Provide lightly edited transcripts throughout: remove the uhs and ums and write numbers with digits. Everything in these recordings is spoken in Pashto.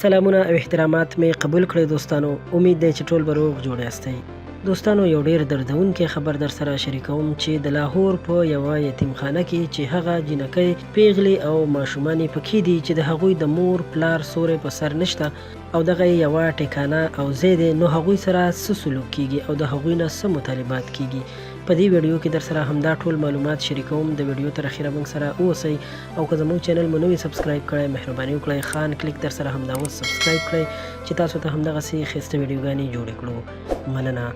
سلامونه او احترامات مې قبول کړئ دوستانو. امید دی چې ټول به روغ جوړ یاستئ. دوستانو یو ډیر دردونکی خبر در سره شریکوم چې د لاهور په یوه یتیمخانه کې چې هغه جنکۍ پیغلې او ماشومان پکې دي چې د هغوی د مور پلار سوری په سر نشته او دغه یوه ټکانه او ځای دی، نو هغوی سره څه سلوک کیږي او د هغوی نه څه مطالبات کیږي. په دې ویډیو کې در سره همدا ټول معلومات شریکوم. د ویډیو تر اخیره موږ سره اوسئ او که زموږ چینل مو نوی سبسکرایب کړئ مهرباني وکړئ خان کلیک در سره همدا اوس سبسکرایب کړئ چې تاسو ته همدغسې ښایسته ویډیوګانې جوړې کړو. مننه.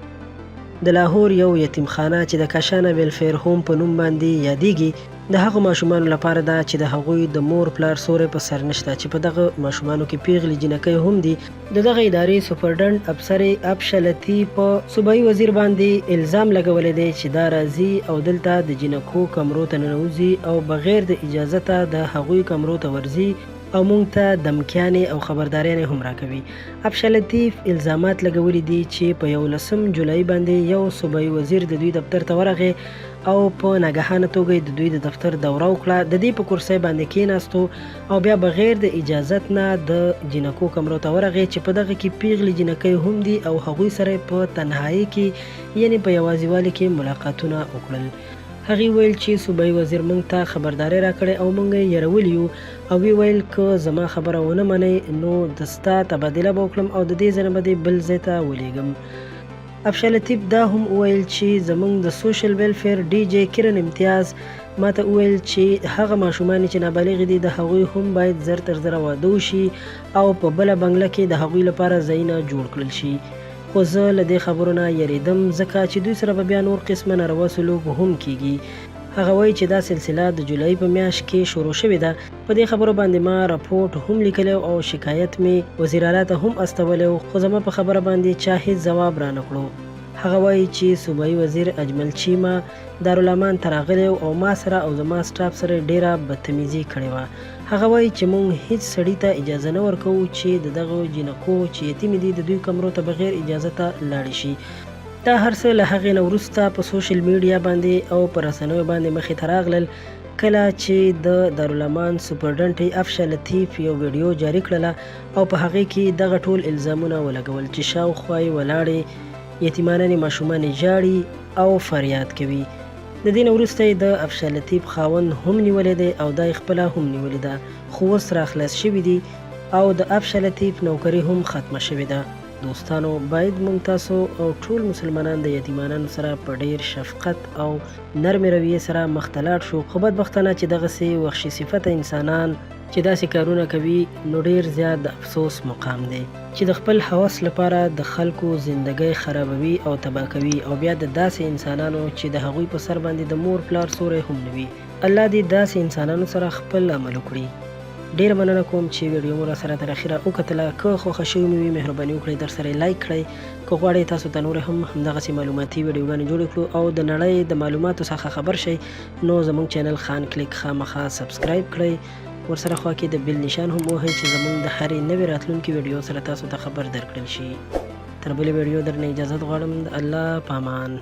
د لاهور یو یتیمخانه چې د کاشانه ویلفیر هوم په نوم باندې یادیږي د هغو ماشومانو لپاره ده چې د هغوی د مور پلار سوری په سر نشته، چې په دغه ماشومانو کې پیغلې جنکۍ هم دي. د دغه ادارې سپرډنټ افسر ابشه لطیف په صوبایي وزیر باندې الزام لګولی دی چې دا راځي او دلته د جنکو کمرو ته ننوځي او بغیر د اجازته د هغوی کمرو ته ورځي او مونږ ته دمکیانې او خبرداریانې هم راکوي. ابشه لطیف الزامات لګولی دي چې په 11 جولای باندې یو صوبایي وزیر د دوی دفتر ته ورغی او په ناګهانه توګه د دوی د دفتر دوره وکړه، د دې په کرسۍ باندې کېناستو او بیا بغیر د اجازت نه د جنکو کمرو ته ورغی چې په دغه کې پیغلې جنکۍ هم دي او هغوی سره په تنهایي کې یعنې په یوازیوالي کې ملاقاتونه وکړل. هغې ویل چې صوبایي وزیر موږ ته خبرداری راکړی او موږ یې یېرولی یو او وی ویل که زما خبره ونه منئ نو د ستا تبادله به وکړم او د دې ځای نه به دې بل ځای ته ولیږم. ابشه لطیف دا هم وویل چې زموږ د سوشل ویلفیر ډي جی کرن امتیاز ما ته وویل چې هغه ماشومان چې نابالغ دي د هغوی هم باید زر تر زره واده وشي او په بله بنګله کې د هغوی لپاره ځایونه جوړ کړل شي. خو زه له دې خبرو نه یریدم ځکه چې دوی سره به بیا نور قسمه ناروا سلوک هم کیږي. هغه وایي چې دا سلسله د جولای په میاشت کې شروع شوې ده. په دې خبرو باندې ما راپورټ هم لیکلی او شکایت مې وزیر اعلی ته هم استولی، خو زما په خبره باندې چا هیڅ ځواب رانه کړو. هغه وایي چې صوبایي وزیر اجمل چیمه دارالامان ته راغلی او ما سره او زما سټاف سره ډیره بدتمیزي کړې وه. هغه وایي چې موږ هیڅ سړي ته اجازه نه ورکوو چې د دغو جنکو چې یتیمې دي د دوی کمرو ته بغیر اجازته لاړې شي. دا هر څه له هغې نه وروسته په سوشل میډیا باندې او په رسنیو باندې مخې ته راغلل کله چې د دارالامان سپرډنټ ابشه لطیف یو ویډیو جاري کړله او په هغې کې دغه ټول الزامونه ولګول چې شاوخوا یې ولاړې یتیمانې ماشومانې ژاړي او فریاد کوي. د دې نه وروسته یې د ابشه لطیف خاوند هم نیولی دی او دا یې خپله هم نیولې ده، خو اوس راخلاص شوي دي او د ابشه لطیف نوکري هم ختمه شوې ده. دوستانو باید موږ تاسو او ټول مسلمانان د یتیمانانو سره په ډیر شفقت او نرمې رویې سره مخ ته لاړ شو. خو بدبختانه چې دغسې وحشي صفته انسانان چې داسې کارونه کوي نو ډیر زیات د افسوس مقام دی چې د خپل هوس لپاره د خلکو زندګۍ خرابوي او تباه کوي او بیا د داسې انسانانو چې د هغوی په سر باندې د مور پلار سوری هم نه وي. الله دې داسې انسانانو سره خپل عمل وکړي. ډیر مننه کوم چې ویډیو مو را سره تر اخره وکتله. که خوښه شوې مې وي مهرباني وکړئ در سره لایک کړئ. که غواړئ تاسو ته نور هم همدغسې معلوماتي ویډیوګانې جوړې کړو او د نړۍ د معلوماتو څخه خبر شئ نو زموږ چینل خان کلیک خامخا سبسکرایب کړئ. ورسره خوا کې د بیل نشان هم وهئ چې زموږ د هرې نوې راتلونکې ویډیو سره تاسو ته خبر درکړل شي. تر بلې ویډیو درنه اجازت غواړم. د الله په امان.